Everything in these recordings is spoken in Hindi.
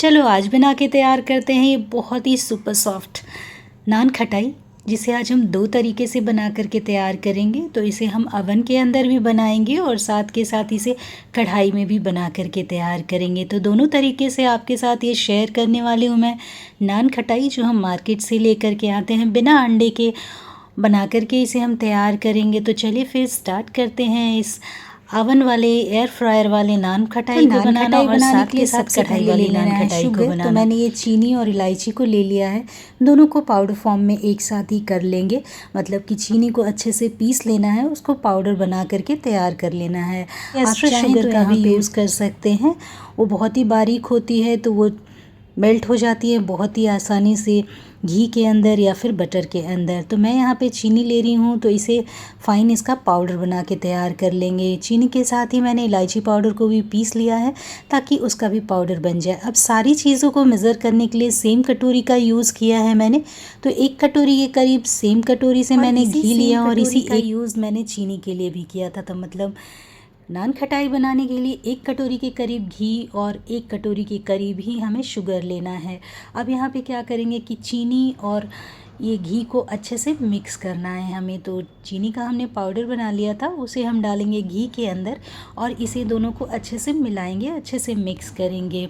चलो आज बना के तैयार करते हैं ये बहुत ही सुपर सॉफ्ट नान खटाई, जिसे आज हम दो तरीके से बना करके तैयार करेंगे। तो इसे हम अवन के अंदर भी बनाएंगे और साथ के साथ इसे कढ़ाई में भी बना करके तैयार करेंगे। तो दोनों तरीके से आपके साथ ये शेयर करने वाली हूँ मैं। नान खटाई जो हम मार्केट से लेकर के आते हैं बिना अंडे के, बना करके इसे हम तैयार करेंगे। तो चलिए फिर स्टार्ट करते हैं इस अवन वाले एयर फ्रायर वाले नान खटाई को बनाना और साथ के साथ कढ़ाई वाली नान खटाई को बनाना। तो मैंने ये चीनी और इलायची को ले लिया है, दोनों को पाउडर फॉर्म में एक साथ ही कर लेंगे। मतलब कि चीनी को अच्छे से पीस लेना है, उसको पाउडर बना करके तैयार कर लेना है। आप शुगर का भी यूज़ कर सकते हैं, वो बहुत ही बारीक होती है तो वो मेल्ट हो जाती है बहुत ही आसानी से घी के अंदर या फिर बटर के अंदर। तो मैं यहाँ पे चीनी ले रही हूँ, तो इसे फ़ाइन इसका पाउडर बना के तैयार कर लेंगे। चीनी के साथ ही मैंने इलायची पाउडर को भी पीस लिया है ताकि उसका भी पाउडर बन जाए। अब सारी चीज़ों को मेज़र करने के लिए सेम कटोरी का यूज़ किया है मैंने। तो एक कटोरी के करीब सेम कटोरी से मैंने घी लिया और इसी का यूज़ मैंने चीनी के लिए भी किया था। तो मतलब नान खटाई बनाने के लिए एक कटोरी के करीब घी और एक कटोरी के करीब ही हमें शुगर लेना है। अब यहाँ पे क्या करेंगे कि चीनी और ये घी को अच्छे से मिक्स करना है हमें। तो चीनी का हमने पाउडर बना लिया था, उसे हम डालेंगे घी के अंदर और इसे दोनों को अच्छे से मिलाएंगे, अच्छे से मिक्स करेंगे।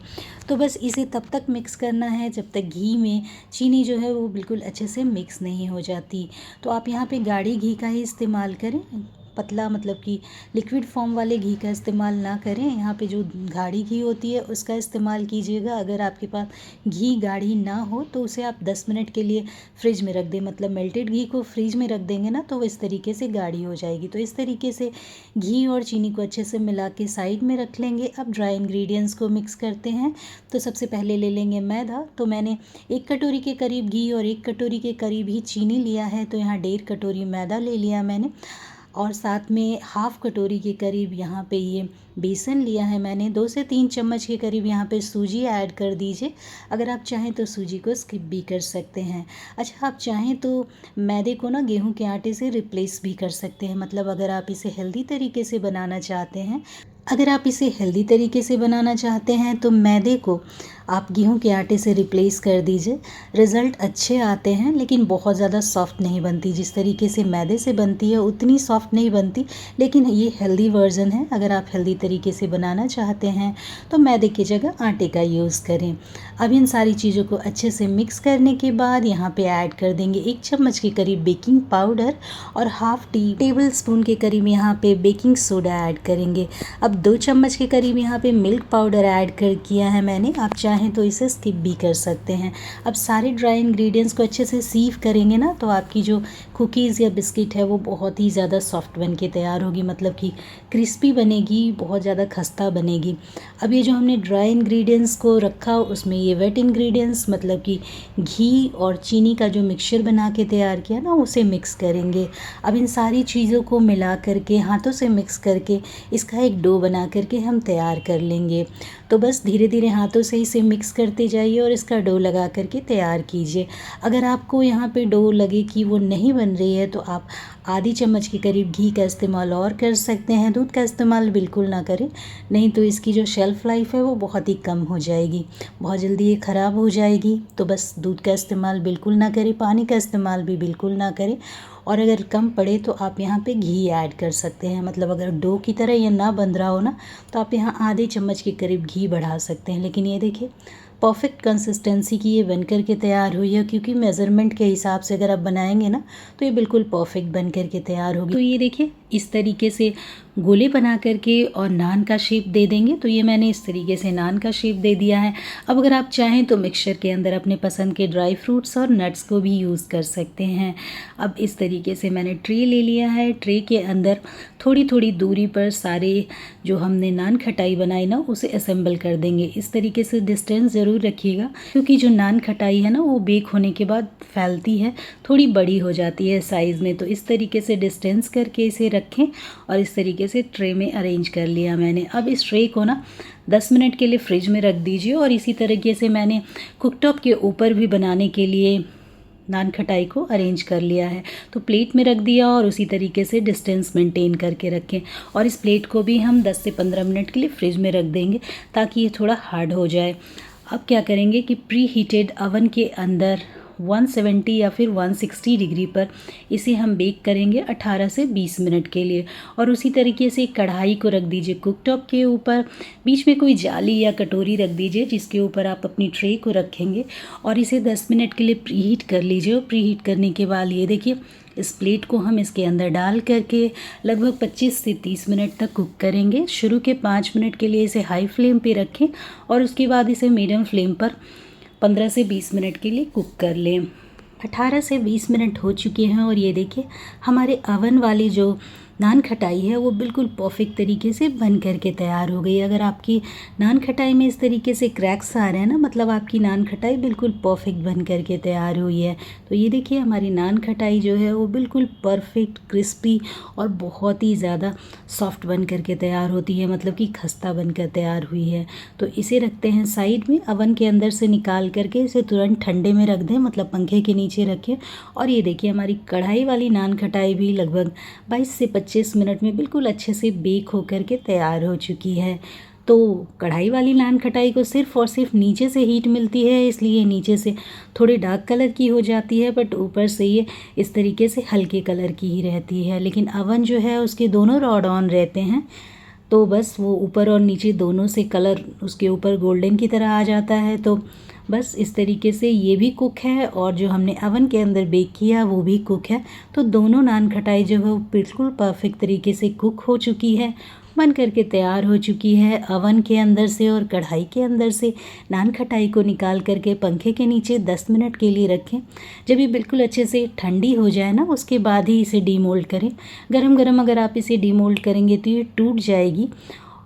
तो बस इसे तब तक मिक्स करना है जब तक घी में चीनी जो है वो बिल्कुल अच्छे से मिक्स नहीं हो जाती। तो आप यहाँ पे गाढ़ी घी का ही इस्तेमाल करें, पतला मतलब कि लिक्विड फॉर्म वाले घी का इस्तेमाल ना करें। यहाँ पे जो गाढ़ी घी होती है उसका इस्तेमाल कीजिएगा। अगर आपके पास घी गाढ़ी ना हो तो उसे आप 10 मिनट के लिए फ्रिज में रख दें। मतलब मेल्टेड घी को फ्रिज में रख देंगे ना तो वो इस तरीके से गाढ़ी हो जाएगी। तो इस तरीके से घी और चीनी को अच्छे से मिला के साइड में रख लेंगे। अब ड्राई इंग्रेडिएंट्स को मिक्स करते हैं। तो सबसे पहले ले लेंगे मैदा। तो मैंने एक कटोरी के करीब घी और एक कटोरी के करीब ही चीनी लिया है, तो यहाँ 1.5 कटोरी मैदा ले लिया मैंने। और साथ में हाफ़ कटोरी के करीब यहाँ पे ये बेसन लिया है मैंने। 2 से 3 चम्मच के करीब यहाँ पे सूजी ऐड कर दीजिए। अगर आप चाहें तो सूजी को स्किप भी कर सकते हैं। अच्छा, आप चाहें तो मैदे को ना गेहूं के आटे से रिप्लेस भी कर सकते हैं। मतलब अगर आप इसे हेल्दी तरीके से बनाना चाहते हैं, तो मैदे को आप गेहूं के आटे से रिप्लेस कर दीजिए। रिज़ल्ट अच्छे आते हैं लेकिन बहुत ज़्यादा सॉफ्ट नहीं बनती। जिस तरीके से मैदे से बनती है उतनी सॉफ्ट नहीं बनती, लेकिन ये हेल्दी वर्जन है। अगर आप हेल्दी तरीके से बनाना चाहते हैं तो मैदे की जगह आटे का यूज़ करें। अब इन सारी चीज़ों को अच्छे से मिक्स करने के बाद यहाँ पे ऐड कर देंगे 1 चम्मच के करीब बेकिंग पाउडर और हाफ़ टेबल स्पून के करीब यहाँ पे बेकिंग सोडा ऐड करेंगे। अब 2 चम्मच के करीब यहाँ पे मिल्क पाउडर ऐड कर किया है मैंने। आप चाहें तो इसे स्किप भी कर सकते हैं। अब सारे ड्राई इंग्रेडिएंट्स को अच्छे से सीव करेंगे ना तो आपकी जो कुकीज़ या बिस्किट है वो बहुत ही ज़्यादा सॉफ्ट बन के तैयार होगी। मतलब कि क्रिस्पी बनेगी, बहुत ज़्यादा खस्ता बनेगी। अब ये जो हमने ड्राई इंग्रेडिएंट्स को रखा उसमें ये वेट इंग्रेडिएंट्स मतलब कि घी और चीनी का जो मिक्सचर बना के तैयार किया ना उसे मिक्स करेंगे। अब इन सारी चीज़ों को मिला करके हाथों से मिक्स करके इसका एक डो बना करके हम तैयार कर लेंगे। तो बस धीरे धीरे हाथों से इसे मिक्स करते जाइए और इसका डो लगा करके तैयार कीजिए। अगर आपको यहाँ पे डो लगे कि वो नहीं बन रही है तो आप आधी चम्मच के करीब घी का इस्तेमाल और कर सकते हैं। दूध का इस्तेमाल बिल्कुल ना करें, नहीं तो इसकी जो शेल्फ़ लाइफ है वो बहुत ही कम हो जाएगी, बहुत जल्दी ये ख़राब हो जाएगी। तो बस दूध का इस्तेमाल बिल्कुल ना करें, पानी का इस्तेमाल भी बिल्कुल ना करें। और अगर कम पड़े तो आप यहाँ पे घी ऐड कर सकते हैं। मतलब अगर डो की तरह ये ना बन रहा हो ना तो आप यहाँ आधे चम्मच के करीब घी बढ़ा सकते हैं। लेकिन ये देखिए परफेक्ट कंसिस्टेंसी की ये बनकर के तैयार हुई है, क्योंकि मेज़रमेंट के हिसाब से अगर आप बनाएंगे ना तो ये बिल्कुल परफेक्ट बनकर के तैयार होगी। तो ये देखिए इस तरीके से गोले बना करके और नान का शेप दे देंगे। तो ये मैंने इस तरीके से नान का शेप दे दिया है। अब अगर आप चाहें तो मिक्सचर के अंदर अपने पसंद के ड्राई फ्रूट्स और नट्स को भी यूज़ कर सकते हैं। अब इस तरीके से मैंने ट्रे ले लिया है। ट्रे के अंदर थोड़ी थोड़ी दूरी पर सारे जो हमने नान खटाई बनाई ना उसे असेंबल कर देंगे। इस तरीके से डिस्टेंस ज़रूर रखिएगा, क्योंकि जो नान खटाई है ना वो बेक होने के बाद फैलती है, थोड़ी बड़ी हो जाती है साइज़ में। तो इस तरीके से डिस्टेंस करके इसे रखें और इस तरीके से ट्रे में अरेंज कर लिया मैंने। अब इस ट्रे को ना 10 मिनट के लिए फ्रिज में रख दीजिए। और इसी तरीके से मैंने कुकटॉप के ऊपर भी बनाने के लिए नान खटाई को अरेंज कर लिया है। तो प्लेट में रख दिया और उसी तरीके से डिस्टेंस मेंटेन करके रखें। और इस प्लेट को भी हम 10 से 15 मिनट के लिए फ्रिज में रख देंगे ताकि ये थोड़ा हार्ड हो जाए। अब क्या करेंगे कि प्री हीटेड अवन के अंदर 170 या फिर 160 डिग्री पर इसे हम बेक करेंगे 18 से 20 मिनट के लिए। और उसी तरीके से कढ़ाई को रख दीजिए कुकटॉप के ऊपर, बीच में कोई जाली या कटोरी रख दीजिए जिसके ऊपर आप अपनी ट्रे को रखेंगे और इसे 10 मिनट के लिए प्री हीट कर लीजिए। और प्री हीट करने के बाद ये देखिए इस प्लेट को हम इसके अंदर डाल करके लगभग 25 से 30 मिनट तक कुक करेंगे। शुरू के 5 मिनट के लिए इसे हाई फ्लेम पे रखें और उसके बाद इसे मीडियम फ्लेम पर 15 से 20 मिनट के लिए कुक कर लें। 18 से 20 मिनट हो चुके हैं और ये देखिए हमारे अवन वाली जो नान खटाई है वो बिल्कुल परफेक्ट तरीके से बन करके तैयार हो गई। अगर आपकी नान खटाई में इस तरीके से क्रैक्स आ रहे हैं ना, मतलब आपकी नान खटाई बिल्कुल परफेक्ट बन करके तैयार हुई है। तो ये देखिए हमारी नान खटाई जो है वो बिल्कुल परफेक्ट, क्रिस्पी और बहुत ही ज़्यादा सॉफ्ट बन करके तैयार होती है, मतलब कि खस्ता बनकर तैयार हुई है। तो इसे रखते हैं साइड में, अवन के अंदर से निकाल करके इसे तुरंत ठंडे में रख दें, मतलब पंखे के नीचे रखें। और ये देखिए हमारी कढ़ाई वाली नान खटाई भी लगभग 22 से 25 मिनट में बिल्कुल अच्छे से बेक होकर के तैयार हो चुकी है। तो कढ़ाई वाली नान खटाई को सिर्फ़ और सिर्फ नीचे से हीट मिलती है, इसलिए नीचे से थोड़ी डार्क कलर की हो जाती है, बट ऊपर से ये इस तरीके से हल्के कलर की ही रहती है। लेकिन अवन जो है उसके दोनों रॉड ऑन रहते हैं, तो बस वो ऊपर और नीचे दोनों से कलर उसके ऊपर गोल्डन की तरह आ जाता है। तो बस इस तरीके से ये भी कुक है और जो हमने अवन के अंदर बेक किया वो भी कुक है। तो दोनों नान खटाई जो है वो बिल्कुल परफेक्ट तरीके से कुक हो चुकी है, बन करके तैयार हो चुकी है। अवन के अंदर से और कढ़ाई के अंदर से नान खटाई को निकाल करके पंखे के नीचे 10 मिनट के लिए रखें। जब ये बिल्कुल अच्छे से ठंडी हो जाए ना, उसके बाद ही इसे डीमोल्ड करें। गरम गरम अगर आप इसे डीमोल्ड करेंगे तो ये टूट जाएगी,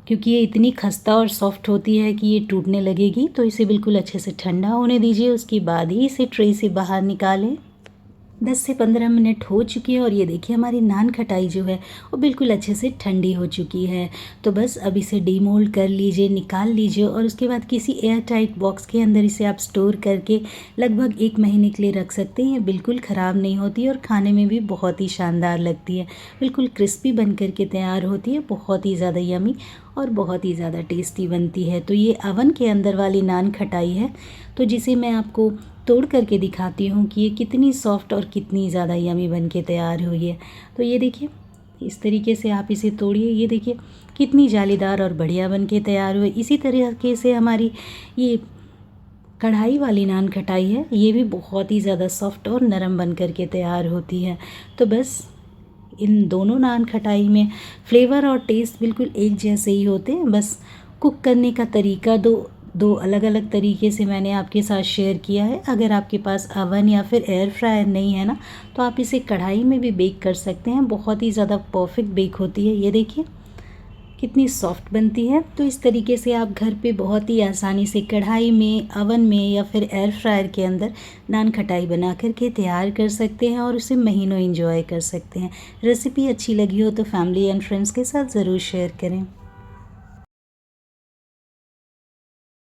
क्योंकि ये इतनी खस्ता और सॉफ्ट होती है कि ये टूटने लगेगी। तो इसे बिल्कुल अच्छे से ठंडा होने दीजिए, उसके बाद ही इसे ट्रे से बाहर निकालें। 10 से 15 मिनट हो चुकी है और ये देखिए हमारी नान खटाई जो है वो बिल्कुल अच्छे से ठंडी हो चुकी है। तो बस अब इसे डीमोल्ड कर लीजिए, निकाल लीजिए और उसके बाद किसी एयर टाइट बॉक्स के अंदर इसे आप स्टोर करके लगभग 1 महीने के लिए रख सकते हैं। ये बिल्कुल ख़राब नहीं होती और खाने में भी बहुत ही शानदार लगती है, बिल्कुल क्रिस्पी बन करके तैयार होती है, बहुत ही ज़्यादा यमी और बहुत ही ज़्यादा टेस्टी बनती है। तो ये अवन के अंदर वाली नान खटाई है, तो जिसे मैं आपको तोड़ करके दिखाती हूँ कि ये कितनी सॉफ्ट और कितनी ज़्यादा यमी बन के तैयार हुई है। तो ये देखिए इस तरीके से आप इसे तोड़िए, ये देखिए कितनी जालीदार और बढ़िया बन के तैयार हुई। इसी तरीके से हमारी ये कढ़ाई वाली नान खटाई है, ये भी बहुत ही ज़्यादा सॉफ्ट और नरम बन कर के तैयार होती है। तो बस इन दोनों नान खटाई में फ्लेवर और टेस्ट बिल्कुल एक जैसे ही होते हैं। बस कुक करने का तरीका दो अलग अलग तरीके से मैंने आपके साथ शेयर किया है। अगर आपके पास अवन या फिर एयर फ्रायर नहीं है ना, तो आप इसे कढ़ाई में भी बेक कर सकते हैं, बहुत ही ज़्यादा परफेक्ट बेक होती है। ये देखिए कितनी सॉफ्ट बनती है। तो इस तरीके से आप घर पे बहुत ही आसानी से कढ़ाई में, अवन में या फिर एयर फ्रायर के अंदर नान खटाई बना करके तैयार कर सकते हैं और उसे महीनों एंजॉय कर सकते हैं। रेसिपी अच्छी लगी हो तो फैमिली एंड फ्रेंड्स के साथ ज़रूर शेयर करें।